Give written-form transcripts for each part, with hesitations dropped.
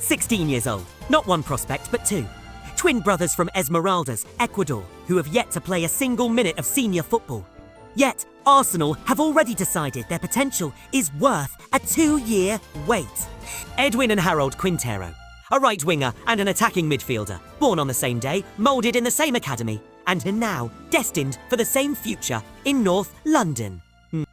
16 years old. Not one prospect, but two. Twin brothers from Esmeraldas, Ecuador, who have yet to play a single minute of senior football. Yet, Arsenal have already decided their potential is worth a 2-year wait. Edwin and Harold Quintero, a right winger and an attacking midfielder, born on the same day, moulded in the same academy, and are now destined for the same future in North London.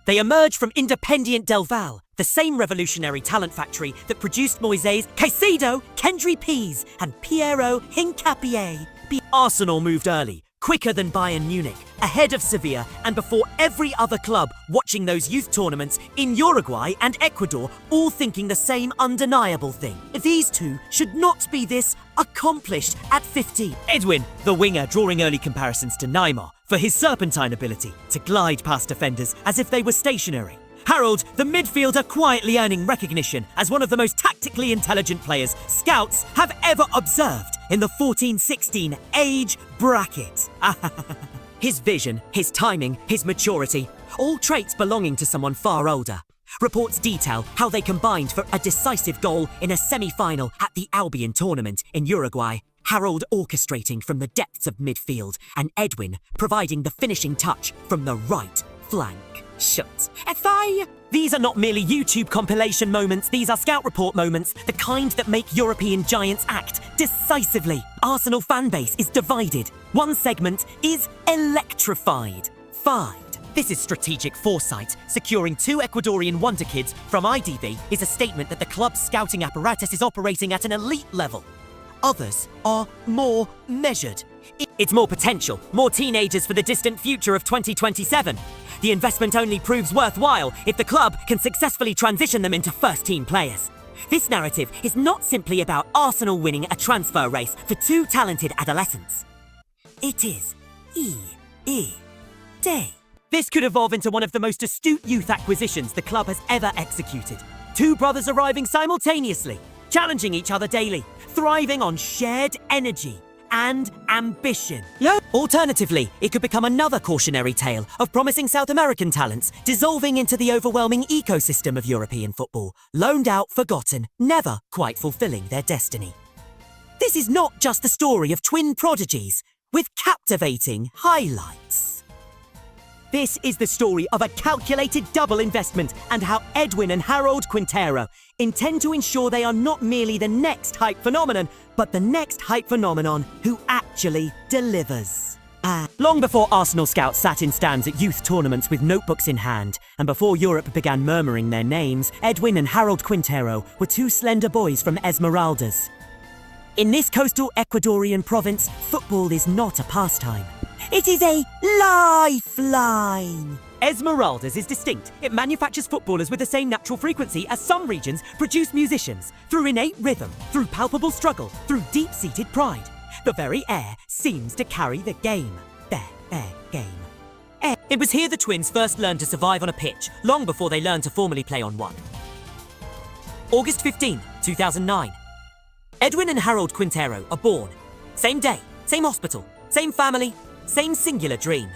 They emerge from Independiente del Valle, the same revolutionary talent factory that produced Moises Caicedo, Kendry Pease, and Piero Hincapié. Arsenal moved early, quicker than Bayern Munich, ahead of Sevilla, and before every other club watching those youth tournaments in Uruguay and Ecuador, all thinking the same undeniable thing. These two should not be this accomplished at 15. Edwin, the winger, drawing early comparisons to Neymar for his serpentine ability to glide past defenders as if they were stationary. Harold, the midfielder, quietly earning recognition as one of the most tactically intelligent players scouts have ever observed in the 14-16 age bracket. His vision, his timing, his maturity, all traits belonging to someone far older. Reports detail how they combined for a decisive goal in a semi-final at the Albion tournament in Uruguay. Harold orchestrating from the depths of midfield and Edwin providing the finishing touch from the right flank. Shut. These are not merely YouTube compilation moments, these are scout report moments, the kind that make European giants act decisively. Arsenal fanbase is divided. One segment is electrified. This is strategic foresight. Securing 2 Ecuadorian Wonderkids from IDV is a statement that the club's scouting apparatus is operating at an elite level. Others are more measured. It's more potential, more teenagers for the distant future of 2027. The investment only proves worthwhile if the club can successfully transition them into first-team players. This narrative is not simply about Arsenal winning a transfer race for 2 talented adolescents. It is day. This could evolve into one of the most astute youth acquisitions the club has ever executed. 2 brothers arriving simultaneously, challenging each other daily, thriving on shared energy and ambition. Alternatively, it could become another cautionary tale of promising South American talents dissolving into the overwhelming ecosystem of European football, loaned out, forgotten, never quite fulfilling their destiny. This is not just the story of twin prodigies with captivating highlights. This is the story of a calculated double investment and how Edwin and Harold Quintero intend to ensure they are not merely the next hype phenomenon, but the next hype phenomenon who actually delivers. Long before Arsenal scouts sat in stands at youth tournaments with notebooks in hand, and before Europe began murmuring their names, Edwin and Harold Quintero were 2 slender boys from Esmeraldas. In this coastal Ecuadorian province, football is not a pastime. It is a lifeline. Esmeraldas is distinct. It manufactures footballers with the same natural frequency as some regions produce musicians, through innate rhythm, through palpable struggle, through deep-seated pride. The very air seems to carry the game. Their game. It was here the twins first learned to survive on a pitch, long before they learned to formally play on one. August 15, 2009. Edwin and Harold Quintero are born. Same day, same hospital, same family, same singular dream.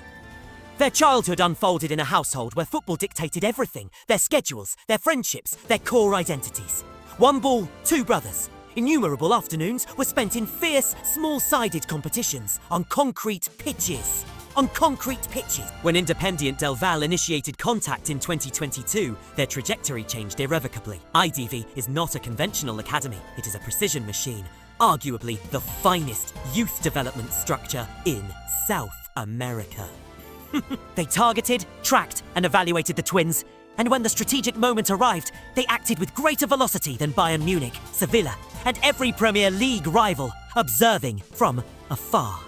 Their childhood unfolded in a household where football dictated everything, their schedules, their friendships, their core identities. 1 ball, 2 brothers. Innumerable afternoons were spent in fierce, small-sided competitions on concrete pitches. When Independiente del Valle initiated contact in 2022, their trajectory changed irrevocably. IDV is not a conventional academy, it is a precision machine. Arguably the finest youth development structure in South America. They targeted, tracked, and evaluated the twins, and when the strategic moment arrived, they acted with greater velocity than Bayern Munich, Sevilla, and every Premier League rival, observing from afar.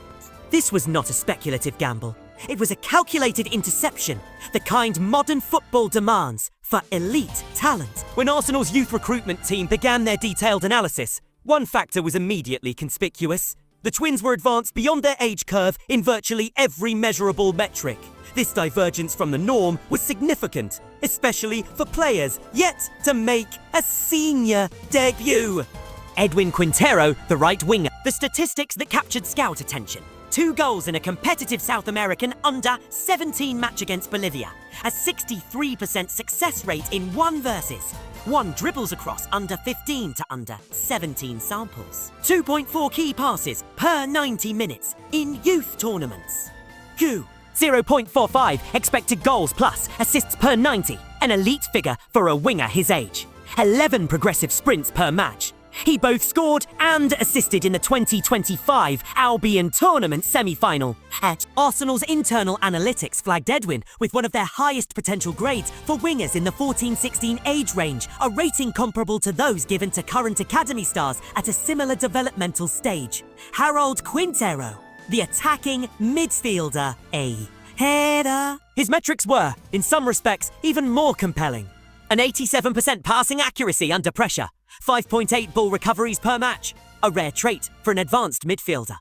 This was not a speculative gamble. It was a calculated interception, the kind modern football demands for elite talent. When Arsenal's youth recruitment team began their detailed analysis, one factor was immediately conspicuous. The twins were advanced beyond their age curve in virtually every measurable metric. This divergence from the norm was significant, especially for players yet to make a senior debut. Edwin Quintero, the right winger. The statistics that captured scout attention. 2 goals in a competitive South American under-17 match against Bolivia. A 63% success rate in 1 versus. 1 dribbles across under 15 to under 17 samples. 2.4 key passes per 90 minutes in youth tournaments. 0.45 expected goals plus assists per 90, an elite figure for a winger his age. 11 progressive sprints per match. He both scored and assisted in the 2025 Albion Tournament semi-final. Arsenal's internal analytics flagged Edwin with one of their highest potential grades for wingers in the 14-16 age range, a rating comparable to those given to current academy stars at a similar developmental stage. Harold Quintero, the attacking midfielder, a header. His metrics were, in some respects, even more compelling. An 87% passing accuracy under pressure, 5.8 ball recoveries per match, a rare trait for an advanced midfielder.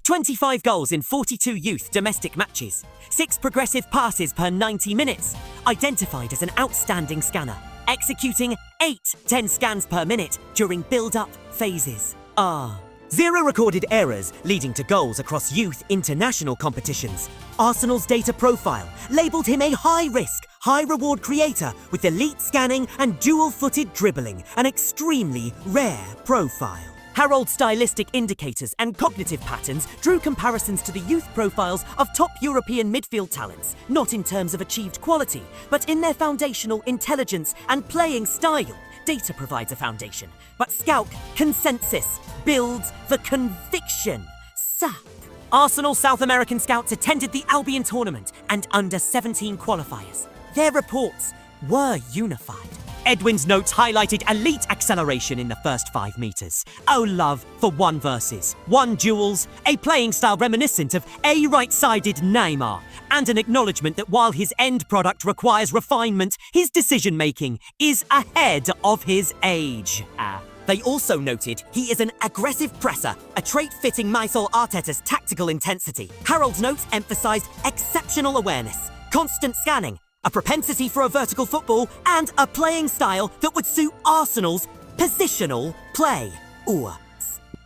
25 goals in 42 youth domestic matches, 6 progressive passes per 90 minutes, identified as an outstanding scanner, executing 8-10 scans per minute during build-up phases. 0 recorded errors leading to goals across youth international competitions. Arsenal's data profile labelled him a high-risk, high-reward creator with elite scanning and dual-footed dribbling, an extremely rare profile. Harold's stylistic indicators and cognitive patterns drew comparisons to the youth profiles of top European midfield talents, not in terms of achieved quality, but in their foundational intelligence and playing style. Data provides a foundation, but Scout consensus builds the conviction. Arsenal South American scouts attended the Albion Tournament and under-17 qualifiers. Their reports were unified. Edwin's notes highlighted elite acceleration in the first 5 meters. Oh love for 1 versus, 1 duels, a playing style reminiscent of a right-sided Neymar, and an acknowledgement that while his end product requires refinement, his decision-making is ahead of his age. They also noted he is an aggressive presser, a trait fitting Michael Arteta's tactical intensity. Harold's notes emphasised exceptional awareness, constant scanning, a propensity for a vertical football, and a playing style that would suit Arsenal's positional play.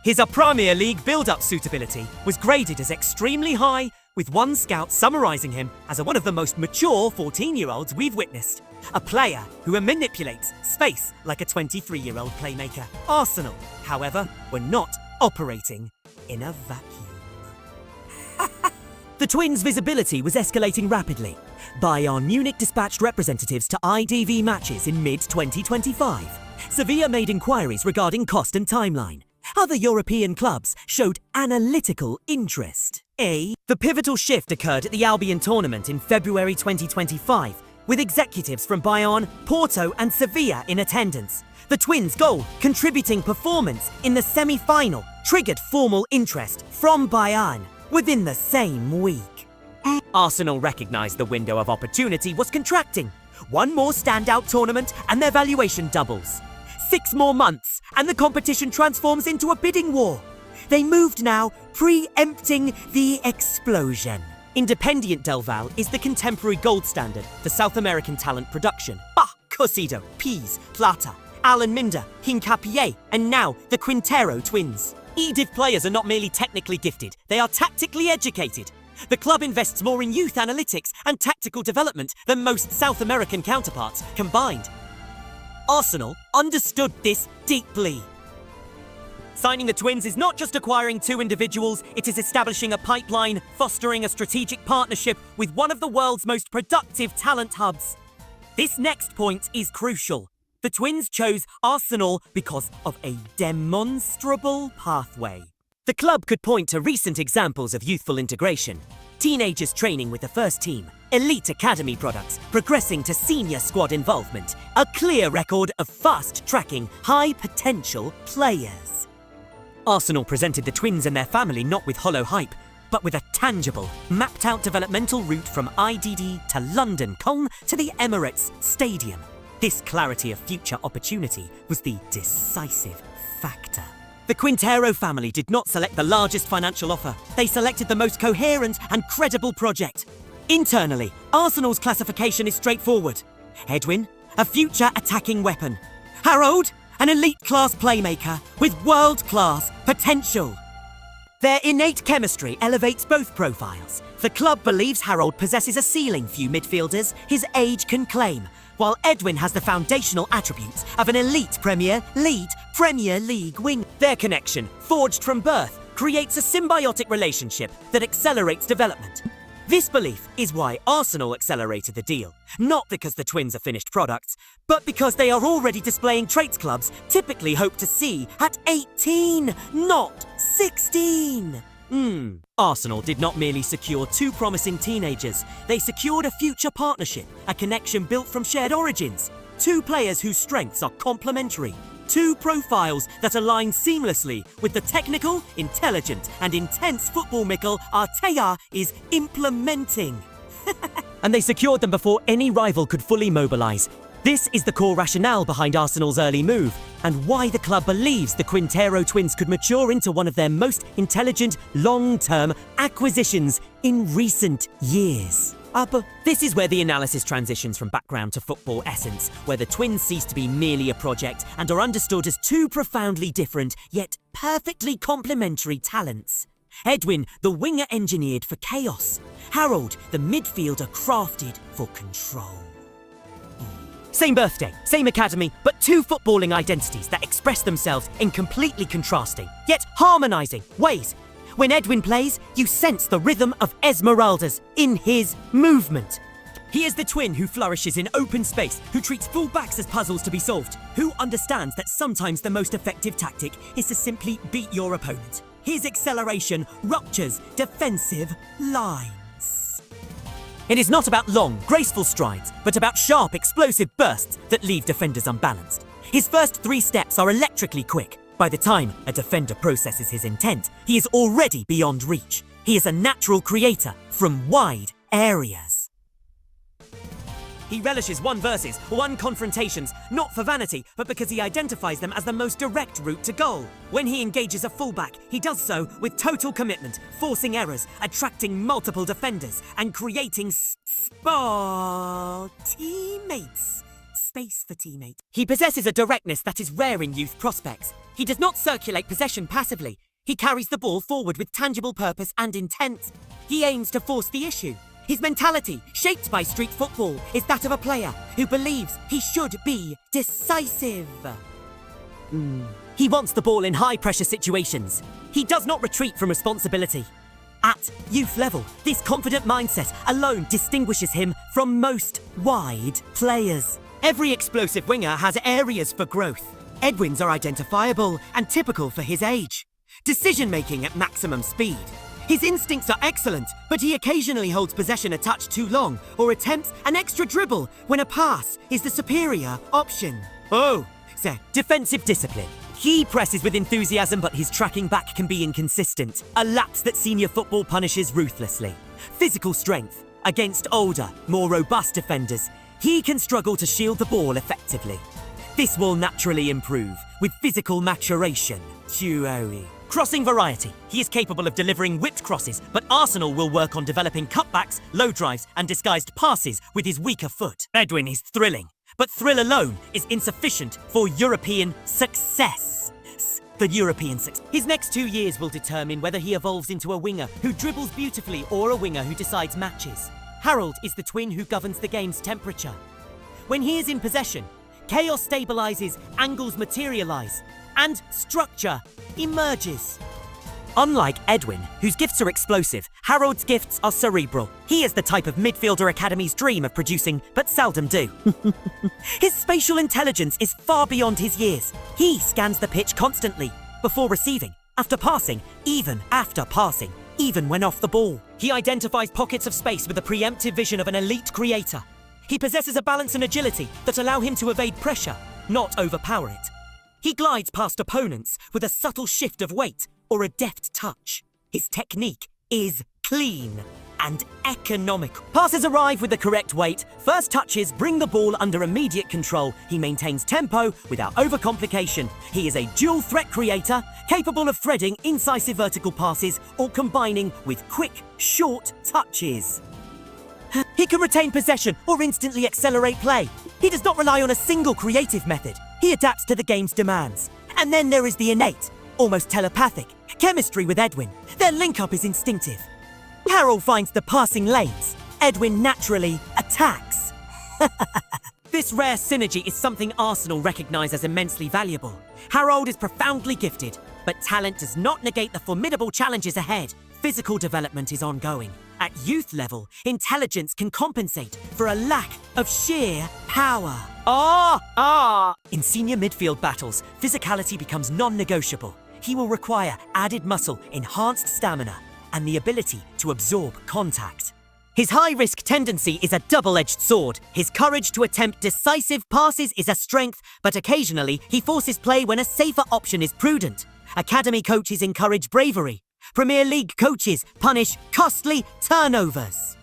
His Premier League build-up suitability was graded as extremely high, with one scout summarising him as one of the most mature 14-year-olds we've witnessed. A player who manipulates space like a 23-year-old playmaker. Arsenal, however, were not operating in a vacuum. The Twins' visibility was escalating rapidly. Bayern Munich dispatched representatives to IDV matches in mid-2025. Sevilla made inquiries regarding cost and timeline. Other European clubs showed analytical interest. The pivotal shift occurred at the Albion Tournament in February 2025, with executives from Bayern, Porto and Sevilla in attendance. The Twins' goal, contributing performance in the semi-final, triggered formal interest from Bayern within the same week. Arsenal recognised the window of opportunity was contracting. 1 more standout tournament and their valuation doubles. 6 more months and the competition transforms into a bidding war. They moved now, preempting the explosion. Independiente del Valle is the contemporary gold standard for South American talent production. Cosido, Peas, Plata, Alan Minder, Hincapié, and now the Quintero twins. EDIV players are not merely technically gifted, they are tactically educated. The club invests more in youth analytics and tactical development than most South American counterparts combined. Arsenal understood this deeply. Signing the Twins is not just acquiring 2 individuals, it is establishing a pipeline, fostering a strategic partnership with one of the world's most productive talent hubs. This next point is crucial. The Twins chose Arsenal because of a demonstrable pathway. The club could point to recent examples of youthful integration. Teenagers training with the first team, elite academy products, progressing to senior squad involvement, a clear record of fast-tracking, high-potential players. Arsenal presented the Twins and their family not with hollow hype, but with a tangible, mapped-out developmental route from IDD to London, Cologne to the Emirates Stadium. This clarity of future opportunity was the decisive factor. The Quintero family did not select the largest financial offer. They selected the most coherent and credible project. Internally, Arsenal's classification is straightforward. Edwin, a future attacking weapon. Harold, an elite-class playmaker with world-class potential. Their innate chemistry elevates both profiles. The club believes Harold possesses a ceiling few midfielders his age can claim, while Edwin has the foundational attributes of an elite Premier League wing. Their connection, forged from birth, creates a symbiotic relationship that accelerates development. This belief is why Arsenal accelerated the deal, not because the twins are finished products, but because they are already displaying traits clubs typically hope to see at 18, not 16. Arsenal did not merely secure two promising teenagers, they secured a future partnership, a connection built from shared origins, two players whose strengths are complementary, two profiles that align seamlessly with the technical, intelligent, and intense football Mikel Arteta is implementing. And they secured them before any rival could fully mobilise. This is the core rationale behind Arsenal's early move, and why the club believes the Quintero twins could mature into one of their most intelligent, long-term acquisitions in recent years. But this is where the analysis transitions from background to football essence, where the twins cease to be merely a project and are understood as two profoundly different, yet perfectly complementary talents. Edwin, the winger engineered for chaos. Harold, the midfielder crafted for control. Same birthday, same academy, but two footballing identities that express themselves in completely contrasting, yet harmonising ways. When Edwin plays, you sense the rhythm of Esmeralda's in his movement. He is the twin who flourishes in open space, who treats full-backs as puzzles to be solved, who understands that sometimes the most effective tactic is to simply beat your opponent. His acceleration ruptures defensive lines. It is not about long, graceful strides, but about sharp, explosive bursts that leave defenders unbalanced. His first 3 steps are electrically quick. By the time a defender processes his intent, he is already beyond reach. He is a natural creator from wide areas. He relishes 1v1 confrontations, not for vanity, but because he identifies them as the most direct route to goal. When he engages a fullback, he does so with total commitment, forcing errors, attracting multiple defenders, and creating teammates. Space for teammate. He possesses a directness that is rare in youth prospects. He does not circulate possession passively. He carries the ball forward with tangible purpose and intent. He aims to force the issue. His mentality, shaped by street football, is that of a player who believes he should be decisive. He wants the ball in high-pressure situations. He does not retreat from responsibility. At youth level, this confident mindset alone distinguishes him from most wide players. Every explosive winger has areas for growth. Edwin's are identifiable and typical for his age. Decision-making at maximum speed. His instincts are excellent, but he occasionally holds possession a touch too long or attempts an extra dribble when a pass is the superior option. Defensive discipline. He presses with enthusiasm, but his tracking back can be inconsistent, a lapse that senior football punishes ruthlessly. Physical strength. Against older, more robust defenders, he can struggle to shield the ball effectively. This will naturally improve with physical maturation. Crossing variety. He is capable of delivering whipped crosses, but Arsenal will work on developing cutbacks, low drives, and disguised passes with his weaker foot. Edwin is thrilling, but thrill alone is insufficient for European success. His next 2 years will determine whether he evolves into a winger who dribbles beautifully or a winger who decides matches. Harold is the twin who governs the game's temperature. When he is in possession, chaos stabilizes, angles materialize, and structure emerges. Unlike Edwin, whose gifts are explosive, Harold's gifts are cerebral. He is the type of midfielder academies dream of producing, but seldom do. His spatial intelligence is far beyond his years. He scans the pitch constantly, before receiving, after passing, even when off the ball. He identifies pockets of space with the preemptive vision of an elite creator. He possesses a balance and agility that allow him to evade pressure, not overpower it. He glides past opponents with a subtle shift of weight or a deft touch. His technique is clean and economical. Passes arrive with the correct weight. First touches bring the ball under immediate control. He maintains tempo without overcomplication. He is a dual threat creator, capable of threading incisive vertical passes or combining with quick, short touches. He can retain possession or instantly accelerate play. He does not rely on a single creative method. He adapts to the game's demands. And then there is the innate, almost telepathic, chemistry with Edwin. Their link-up is instinctive. Harold finds the passing lanes. Edwin naturally attacks. This rare synergy is something Arsenal recognise as immensely valuable. Harold is profoundly gifted, but talent does not negate the formidable challenges ahead. Physical development is ongoing. At youth level, intelligence can compensate for a lack of sheer power. In senior midfield battles, physicality becomes non-negotiable. He will require added muscle, enhanced stamina, and the ability to absorb contact. His high-risk tendency is a double-edged sword. His courage to attempt decisive passes is a strength, but occasionally he forces play when a safer option is prudent. Academy coaches encourage bravery. Premier League coaches punish costly turnovers.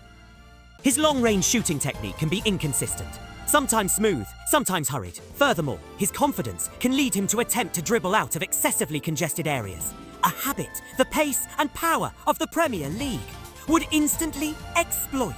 His long-range shooting technique can be inconsistent, sometimes smooth, sometimes hurried. Furthermore, his confidence can lead him to attempt to dribble out of excessively congested areas. A habit the pace and power of the Premier League would instantly exploit.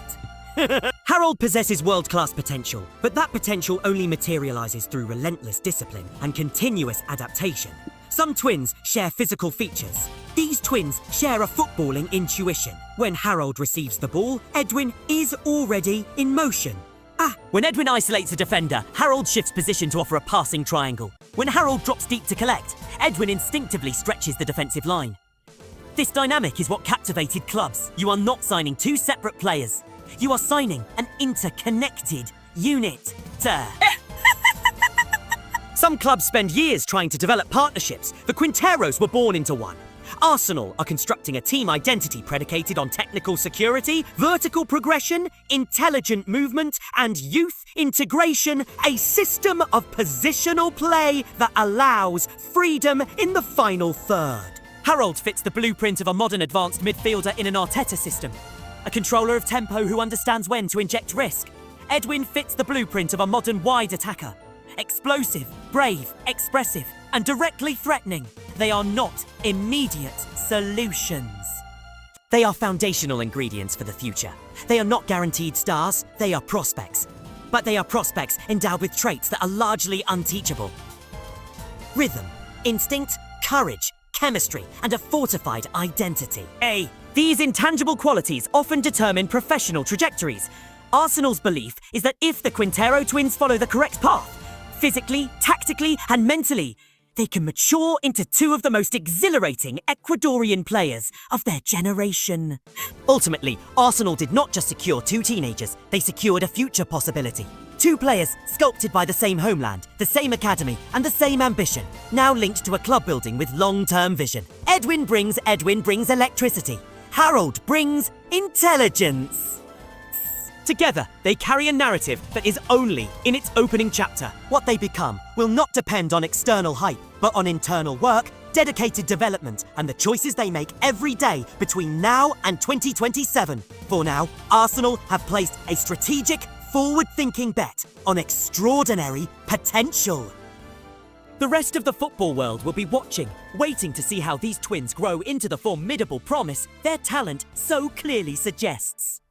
Harold possesses world-class potential, but that potential only materializes through relentless discipline and continuous adaptation. Some twins share physical features. These twins share a footballing intuition. When Harold receives the ball, Edwin is already in motion. When Edwin isolates a defender, Harold shifts position to offer a passing triangle. When Harold drops deep to collect, Edwin instinctively stretches the defensive line. This dynamic is what captivated clubs. You are not signing two separate players. You are signing an interconnected unit. Some clubs spend years trying to develop partnerships. The Quinteros were born into one. Arsenal are constructing a team identity predicated on technical security, vertical progression, intelligent movement, and youth integration, a system of positional play that allows freedom in the final third. Harold fits the blueprint of a modern advanced midfielder in an Arteta system, a controller of tempo who understands when to inject risk. Edwin fits the blueprint of a modern wide attacker. Explosive, brave, expressive, and directly threatening. They are not immediate solutions. They are foundational ingredients for the future. They are not guaranteed stars, they are prospects. But they are prospects endowed with traits that are largely unteachable. Rhythm, instinct, courage, chemistry, and a fortified identity. These intangible qualities often determine professional trajectories. Arsenal's belief is that if the Quintero twins follow the correct path, physically, tactically, and mentally, they can mature into two of the most exhilarating Ecuadorian players of their generation. Ultimately, Arsenal did not just secure two teenagers, they secured a future possibility. Two players sculpted by the same homeland, the same academy, and the same ambition, now linked to a club building with long-term vision. Edwin brings electricity. Harold brings intelligence. Together, they carry a narrative that is only in its opening chapter. What they become will not depend on external hype, but on internal work, dedicated development, and the choices they make every day between now and 2027. For now, Arsenal have placed a strategic, forward-thinking bet on extraordinary potential. The rest of the football world will be watching, waiting to see how these twins grow into the formidable promise their talent so clearly suggests.